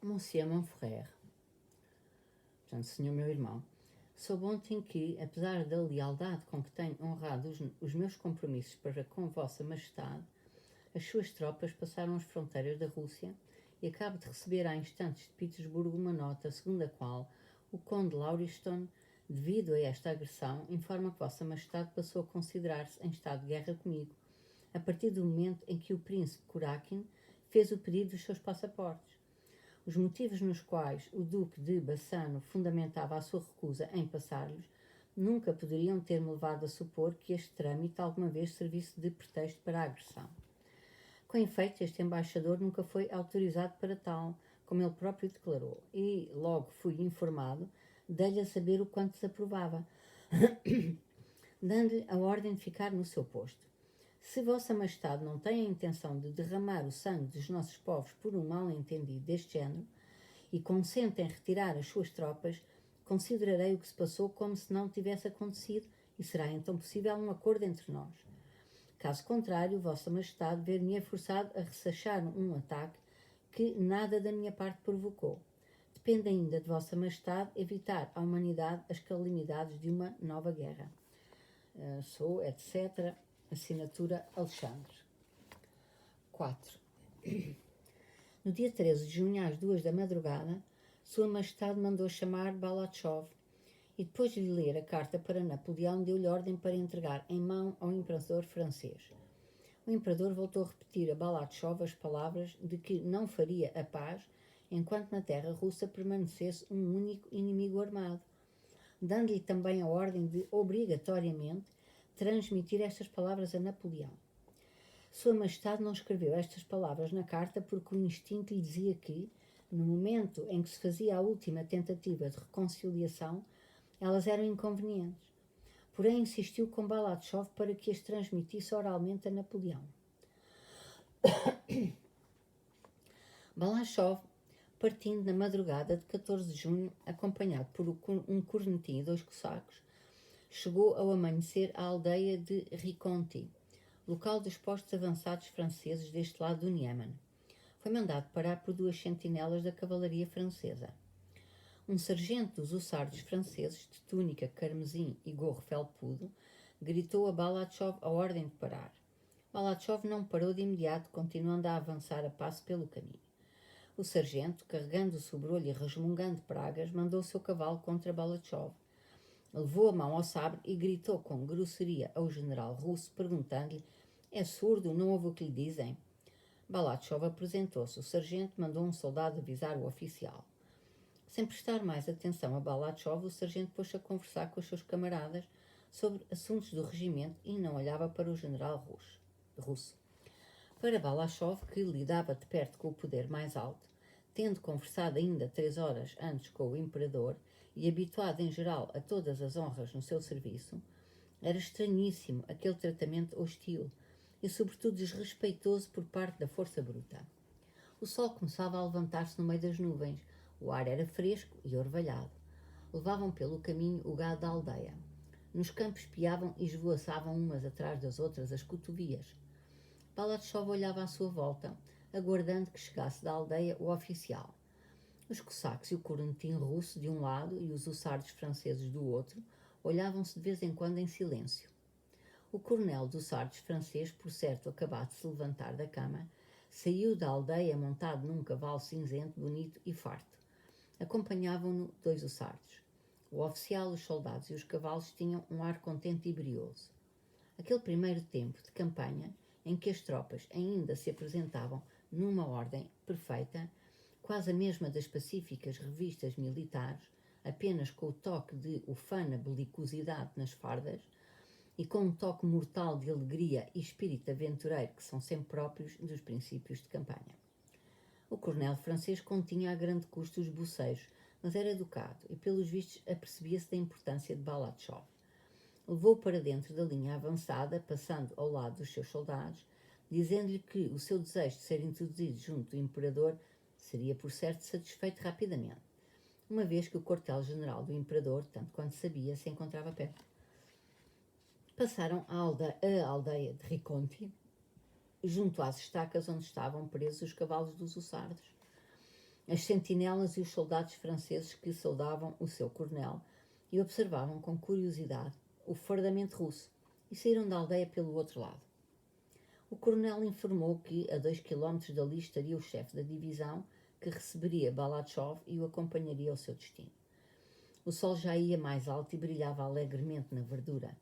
Monsieur Monferrer, portanto, senhor meu irmão, soube ontem que, apesar da lealdade com que tenho honrado os meus compromissos para com Vossa Majestade, as suas tropas passaram as fronteiras da Rússia e acabo de receber há instantes de Petersburgo uma nota segundo a qual o conde Lauriston, devido a esta agressão, informa que Vossa Majestade passou a considerar-se em estado de guerra comigo, a partir do momento em que o príncipe Kurakin fez o pedido dos seus passaportes. Os motivos nos quais o duque de Bassano fundamentava a sua recusa em passar-lhes nunca poderiam ter-me levado a supor que este trâmite alguma vez servisse de pretexto para a agressão. Com efeito, este embaixador nunca foi autorizado para tal, como ele próprio declarou, e logo fui informado, dei-lhe a saber o quanto desaprovava, dando-lhe a ordem de ficar no seu posto. Se Vossa Majestade não tem a intenção de derramar o sangue dos nossos povos por um mal-entendido deste género e consente em retirar as suas tropas, considerarei o que se passou como se não tivesse acontecido e será então possível um acordo entre nós. Caso contrário, Vossa Majestade ver-me-é forçado a ressachar um ataque que nada da minha parte provocou. Depende ainda de Vossa Majestade evitar à humanidade as calamidades de uma nova guerra. Sou, etc., assinatura Alexandre. 4. No dia 13 de junho, às 2 da madrugada, Sua Majestade mandou chamar Balachov e, depois de lhe ler a carta para Napoleão, deu-lhe ordem para entregar em mão ao imperador francês. O imperador voltou a repetir a Balachov as palavras de que não faria a paz enquanto na terra russa permanecesse um único inimigo armado, dando-lhe também a ordem de, obrigatoriamente, transmitir estas palavras a Napoleão. Sua Majestade não escreveu estas palavras na carta porque o instinto lhe dizia que, no momento em que se fazia a última tentativa de reconciliação, elas eram inconvenientes. Porém, insistiu com Balachov para que as transmitisse oralmente a Napoleão. Balachov, partindo na madrugada de 14 de junho, acompanhado por um cornetim e 2 cossacos, chegou ao amanhecer à aldeia de Riconti, local dos postos avançados franceses deste lado do Niemen. Foi mandado parar por 2 sentinelas da cavalaria francesa. Um sargento dos hussardos franceses, de túnica carmesim e gorro felpudo, gritou a Balachov a ordem de parar. Balachov não parou de imediato, continuando a avançar a passo pelo caminho. O sargento, carregando o sobrolho e resmungando pragas, mandou o seu cavalo contra Balachov. Levou a mão ao sabre e gritou com grosseria ao general russo, perguntando-lhe: "É surdo? Não ouve o que lhe dizem?" Balachov apresentou-se. O sargento mandou um soldado avisar o oficial. Sem prestar mais atenção a Balachov, o sargento pôs-se a conversar com os seus camaradas sobre assuntos do regimento e não olhava para o general russo. Para Balachov, que lidava de perto com o poder mais alto, tendo conversado ainda 3 horas antes com o imperador e habituado em geral a todas as honras no seu serviço, era estranhíssimo aquele tratamento hostil e, sobretudo, desrespeitoso por parte da força bruta. O sol começava a levantar-se no meio das nuvens, o ar era fresco e orvalhado. Levavam pelo caminho o gado da aldeia. Nos campos piavam e esvoaçavam umas atrás das outras as cotovias. Balachov olhava à sua volta, aguardando que chegasse da aldeia o oficial. Os cossacos e o cornetim russo de um lado e os hussardos franceses do outro olhavam-se de vez em quando em silêncio. O coronel dos hussardos francês, por certo acabado de se levantar da cama, saiu da aldeia montado num cavalo cinzento, bonito e farto. Acompanhavam-no 2 hussardos. O oficial, os soldados e os cavalos tinham um ar contente e brioso. Aquele primeiro tempo de campanha, em que as tropas ainda se apresentavam numa ordem perfeita, quase a mesma das pacíficas revistas militares, apenas com o toque de ufana belicosidade nas fardas e com um toque mortal de alegria e espírito aventureiro que são sempre próprios dos princípios de campanha. O coronel francês continha a grande custo os bocejos, mas era educado e, pelos vistos, apercebia-se da importância de Balachov. Levou-o para dentro da linha avançada, passando ao lado dos seus soldados, dizendo-lhe que o seu desejo de ser introduzido junto do imperador seria, por certo, satisfeito rapidamente, uma vez que o quartel-general do imperador, tanto quanto sabia, se encontrava perto. Passaram a aldeia de Riconti, junto às estacas onde estavam presos os cavalos dos hussardos. as sentinelas e os soldados franceses que saudavam o seu coronel e observavam com curiosidade o fardamento russo e saíram da aldeia pelo outro lado. O coronel informou que a 2 quilómetros dali estaria o chefe da divisão que receberia Balachov e o acompanharia ao seu destino. O sol já ia mais alto e brilhava alegremente na verdura.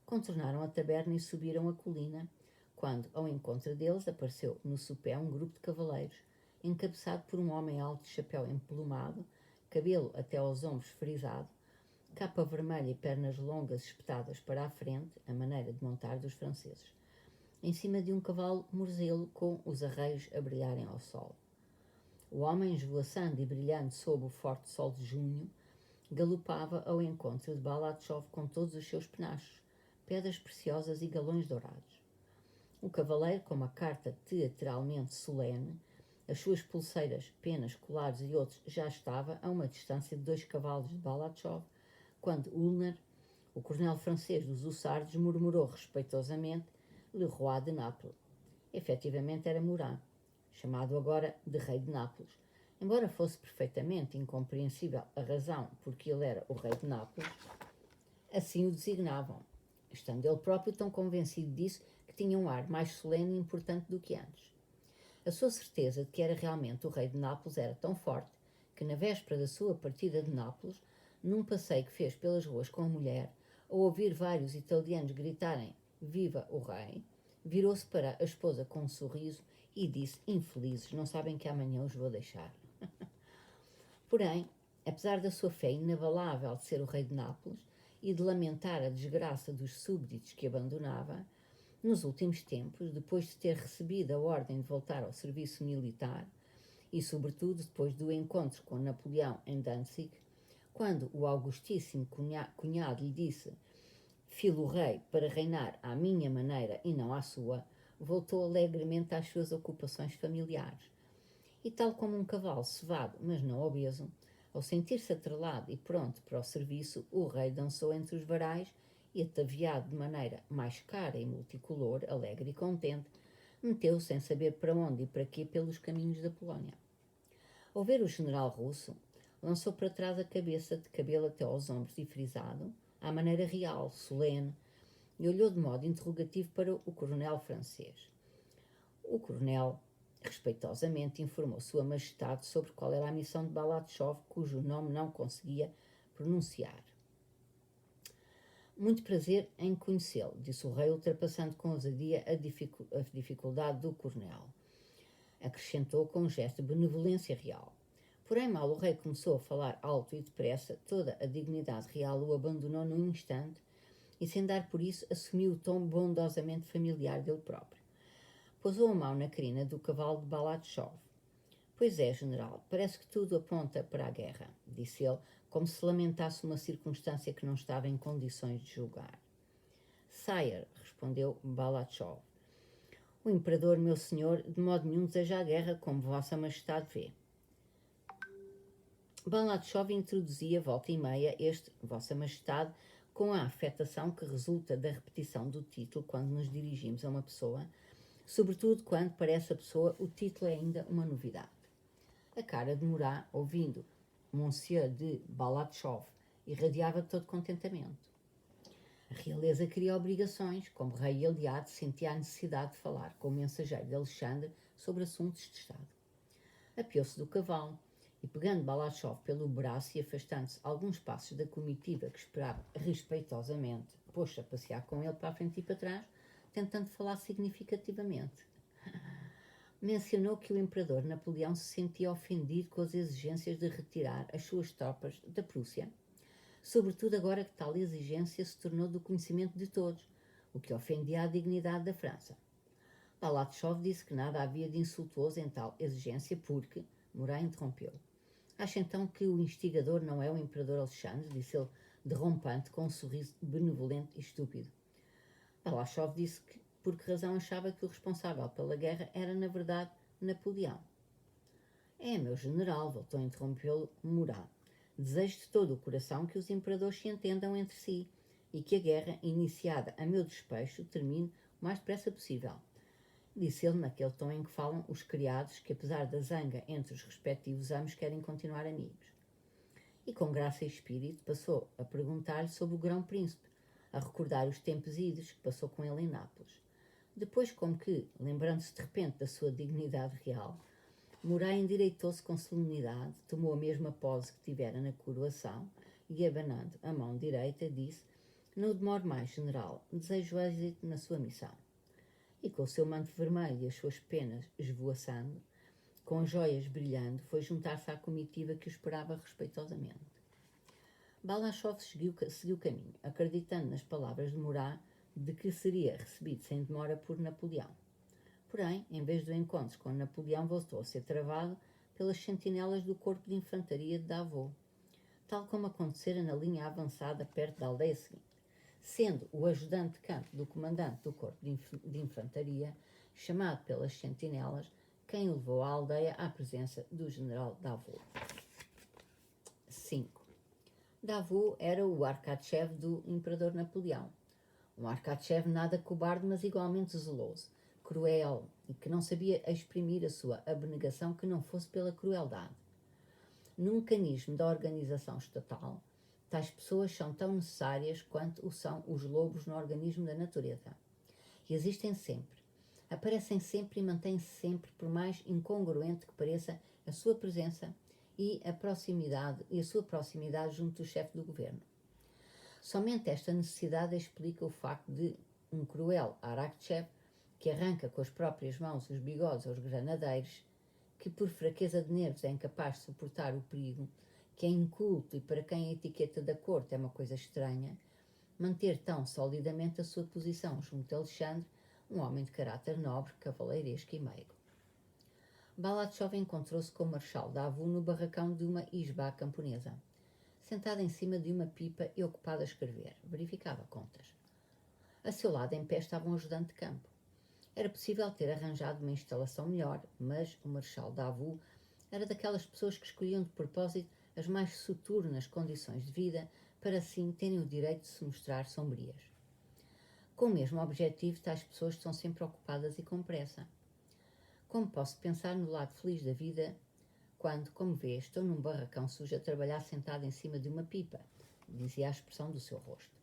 Contornaram a taberna e subiram a colina, quando, ao encontro deles, apareceu no sopé um grupo de cavaleiros, encabeçado por um homem alto de chapéu emplumado, cabelo até aos ombros frisado, capa vermelha e pernas longas espetadas para a frente, a maneira de montar dos franceses, em cima de um cavalo morzelo com os arreios a brilharem ao sol. O homem, esvoaçando e brilhando sob o forte sol de junho, galopava ao encontro de Balachov com todos os seus penachos, pedras preciosas e galões dourados. O cavaleiro, com uma carta teatralmente solene, as suas pulseiras, penas, colares e outros, já estava a uma distância de 2 cavalos de Balachov, quando Ulner, o coronel francês dos hussardos, murmurou respeitosamente Le Roi de Nápoles. Efetivamente era Murat, chamado agora de Rei de Nápoles, embora fosse perfeitamente incompreensível a razão por que ele era o Rei de Nápoles, assim o designavam, estando ele próprio tão convencido disso que tinha um ar mais solene e importante do que antes. A sua certeza de que era realmente o Rei de Nápoles era tão forte que, na véspera da sua partida de Nápoles, num passeio que fez pelas ruas com a mulher, ao ouvir vários italianos gritarem "Viva o Rei!", virou-se para a esposa com um sorriso e disse: "Infelizes, não sabem que amanhã os vou deixar." Porém, apesar da sua fé inabalável de ser o Rei de Nápoles e de lamentar a desgraça dos súbditos que abandonava, nos últimos tempos, depois de ter recebido a ordem de voltar ao serviço militar, e sobretudo depois do encontro com Napoleão em Danzig, quando o augustíssimo cunhado lhe disse: "Filo rei para reinar à minha maneira e não à sua", voltou alegremente às suas ocupações familiares. E tal como um cavalo cevado, mas não obeso, ao sentir-se atrelado e pronto para o serviço, o rei dançou entre os varais e, ataviado de maneira mais cara e multicolor, alegre e contente, meteu-se sem saber para onde e para quê pelos caminhos da Polónia. Ao ver o general russo, lançou para trás a cabeça, de cabelo até aos ombros e frisado, à maneira real, solene, e olhou de modo interrogativo para o coronel francês. O coronel respeitosamente informou Sua Majestade sobre qual era a missão de Balachov, cujo nome não conseguia pronunciar. "Muito prazer em conhecê-lo", disse o rei, ultrapassando com ousadia a dificuldade do coronel. Acrescentou com um gesto de benevolência real. Porém, mal o rei começou a falar alto e depressa, toda a dignidade real o abandonou num instante e, sem dar por isso, assumiu o tom bondosamente familiar dele próprio. Pousou a mão na crina do cavalo de Balachov. "Pois é, general, parece que tudo aponta para a guerra", disse ele, como se lamentasse uma circunstância que não estava em condições de julgar. "Sire", respondeu Balachov, "o imperador, meu senhor, de modo nenhum deseja a guerra, como Vossa Majestade vê." Balachov introduzia volta e meia este Vossa Majestade com a afetação que resulta da repetição do título quando nos dirigimos a uma pessoa, sobretudo quando para essa pessoa o título é ainda uma novidade. A cara de Murat, ouvindo Monsieur de Balachov, irradiava todo contentamento. A realeza queria obrigações, como rei e aliado sentia a necessidade de falar com o mensageiro de Alexandre sobre assuntos de Estado. Apeou-se do cavalo e, pegando Balachov pelo braço e afastando-se alguns passos da comitiva que esperava respeitosamente, pôs-se a passear com ele para a frente e para trás, tentando falar significativamente. Mencionou que o imperador Napoleão se sentia ofendido com as exigências de retirar as suas tropas da Prússia, sobretudo agora que tal exigência se tornou do conhecimento de todos, o que ofendia a dignidade da França. Balachov disse que nada havia de insultuoso em tal exigência porque Murat interrompeu. "Acha então que o instigador não é o imperador Alexandre?", disse ele, derrompante, com um sorriso benevolente e estúpido. Balachov disse que por que razão achava que o responsável pela guerra era, na verdade, Napoleão. "É, meu general", voltou a interrompê-lo Murat, "desejo de todo o coração que os imperadores se entendam entre si e que a guerra, iniciada a meu despecho, termine o mais depressa possível. disse ele naquele tom em que falam os criados que, apesar da zanga entre os respectivos amos, querem continuar amigos. E com graça e espírito passou a perguntar-lhe sobre o grão-príncipe, a recordar os tempos idos que passou com ele em Nápoles. Depois, como que, lembrando-se de repente da sua dignidade real, Murat endireitou-se com solenidade, tomou a mesma pose que tivera na coroação e, abanando a mão direita, disse: "Não demore mais, general, desejo êxito na sua missão." E com o seu manto vermelho e as suas penas esvoaçando, com as joias brilhando, foi juntar-se à comitiva que o esperava respeitosamente. Balashov seguiu o caminho, acreditando nas palavras de Murat de que seria recebido sem demora por Napoleão. Porém, em vez do encontro com Napoleão, voltou a ser travado pelas sentinelas do corpo de infantaria de Davout, tal como acontecera na linha avançada perto da aldeia seguinte, sendo o ajudante de campo do comandante do corpo de infantaria, chamado pelas sentinelas, quem o levou à aldeia à presença do general Davout. 5. Davout era o Arcachev do imperador Napoleão. Um Arcachev nada cobarde, mas igualmente zeloso, cruel e que não sabia exprimir a sua abnegação que não fosse pela crueldade. No mecanismo da organização estatal, tais pessoas são tão necessárias quanto o são os lobos no organismo da natureza. E existem sempre, aparecem sempre e mantêm-se sempre, por mais incongruente que pareça a sua presença e a sua proximidade junto do chefe do governo. Somente esta necessidade explica o facto de um cruel Arakchev, que arranca com as próprias mãos os bigodes aos granadeiros, que por fraqueza de nervos é incapaz de suportar o perigo, que é inculto e para quem a etiqueta da corte é uma coisa estranha, manter tão solidamente a sua posição junto de Alexandre, um homem de caráter nobre, cavaleiresco e meigo. Balashov encontrou-se com o Marechal Davout no barracão de uma isba camponesa, sentado em cima de uma pipa e ocupado a escrever. Verificava contas. A seu lado em pé estava um ajudante de campo. Era possível ter arranjado uma instalação melhor, mas o Marechal Davout era daquelas pessoas que escolhiam de propósito as mais soturnas condições de vida para assim terem o direito de se mostrar sombrias. Com o mesmo objetivo, tais pessoas estão sempre ocupadas e com pressa. Como posso pensar no lado feliz da vida quando, como vê, estou num barracão sujo a trabalhar sentado em cima de uma pipa, dizia a expressão do seu rosto.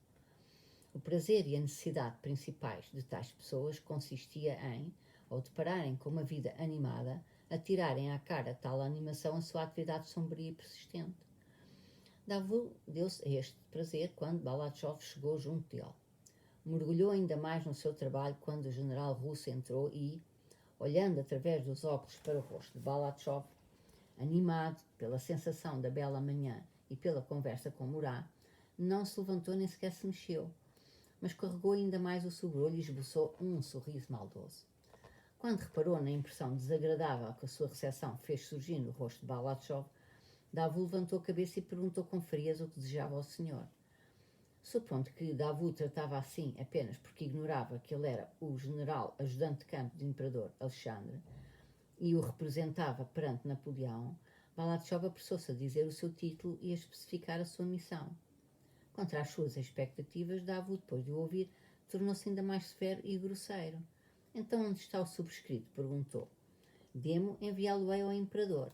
O prazer e a necessidade principais de tais pessoas consistia em, ao depararem com uma vida animada, atirarem à cara tal animação a sua atividade sombria e persistente. Davout deu-se a este prazer quando Balashov chegou junto dele. Mergulhou ainda mais no seu trabalho quando o general russo entrou e, olhando através dos óculos para o rosto de Balashov, animado pela sensação da bela manhã e pela conversa com Murat, não se levantou nem sequer se mexeu, mas carregou ainda mais o sobrolho e esboçou um sorriso maldoso. Quando reparou na impressão desagradável que a sua recepção fez surgir no rosto de Balashov, Davout levantou a cabeça e perguntou com frieza o que desejava ao senhor. Supondo que Davout tratava assim apenas porque ignorava que ele era o general ajudante de campo do imperador Alexandre e o representava perante Napoleão, Balashov apressou-se a dizer o seu título e a especificar a sua missão. Contra as suas expectativas, Davout, depois de o ouvir, tornou-se ainda mais severo e grosseiro. Então onde está o subscrito? Perguntou. Demo enviá-lo-ei ao imperador.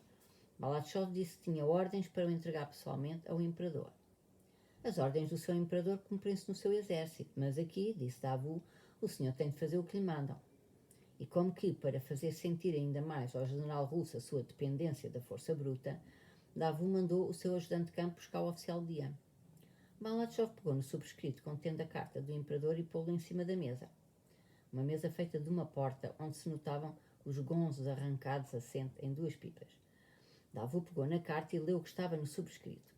Balashov disse que tinha ordens para o entregar pessoalmente ao imperador. As ordens do seu imperador cumprem-se no seu exército, mas aqui, disse Davout, o senhor tem de fazer o que lhe mandam. E como que, para fazer sentir ainda mais ao general russo a sua dependência da força bruta, Davout mandou o seu ajudante de campo buscar o oficial de dia. Balashov pegou no subscrito contendo a carta do imperador e pô-lo em cima da mesa. Uma mesa feita de uma porta onde se notavam os gonzos arrancados assente em duas pipas. Davout pegou na carta e leu o que estava no subscrito.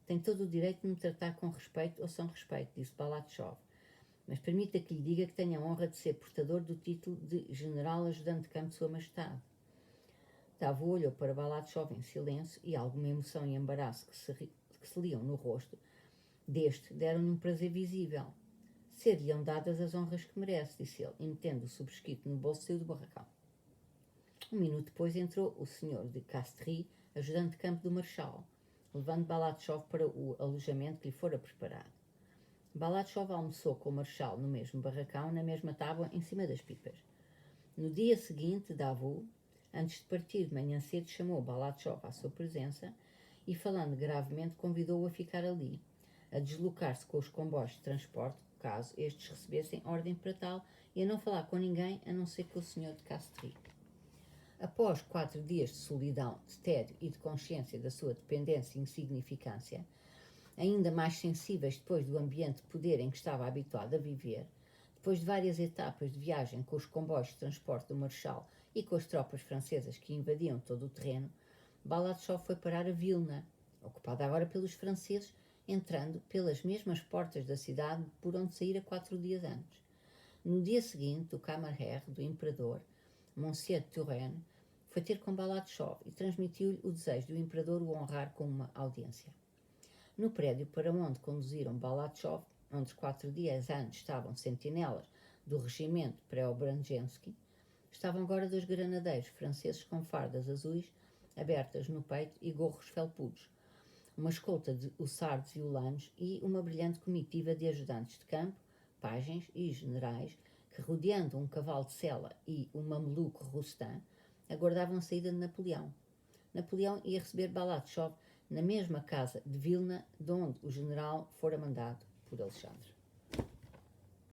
Tem todo o direito de me tratar com respeito ou sem respeito, disse Balashov, mas permita que lhe diga que tenho a honra de ser portador do título de General Ajudante de Campo de Sua Majestade. Davout olhou para Balashov em silêncio e alguma emoção e embaraço que se liam no rosto deste deram-lhe um prazer visível. Ser-lhe-ão dadas as honras que merece, disse ele, e metendo o subscrito no bolso saiu do barracão. Um minuto depois entrou o senhor de Castries, ajudante de campo do Marechal, levando Balashov para o alojamento que lhe fora preparado. Balashov almoçou com o Marechal no mesmo barracão, na mesma tábua, em cima das pipas. No dia seguinte, Davout, antes de partir de manhã cedo, chamou Balatchov à sua presença e, falando gravemente, convidou-o a ficar ali, a deslocar-se com os comboios de transporte, caso estes recebessem ordem para tal, e a não falar com ninguém, a não ser com o senhor de Castries. Após 4 dias de solidão, de tédio e de consciência da sua dependência e insignificância, ainda mais sensíveis depois do ambiente de poder em que estava habituado a viver, depois de várias etapas de viagem com os comboios de transporte do Marechal e com as tropas francesas que invadiam todo o terreno, Balatchov foi parar a Vilna, ocupada agora pelos franceses, entrando pelas mesmas portas da cidade por onde saíra 4 dias antes. No dia seguinte, o Kammerherr do imperador, Monsieur de Turenne, foi ter com Balatchov e transmitiu-lhe o desejo do imperador o honrar com uma audiência. No prédio para onde conduziram Balatchov, onde 4 dias antes estavam sentinelas do regimento Preobrazhensky, estavam agora 2 granadeiros franceses com fardas azuis abertas no peito e gorros felpudos, uma escolta de hussardos e ulanos e uma brilhante comitiva de ajudantes de campo, pajens e generais que, rodeando um cavalo de sela e um mameluco Rustam, aguardavam a saída de Napoleão. Napoleão ia receber Balatchov na mesma casa de Vilna de onde o general fora mandado por Alexandre.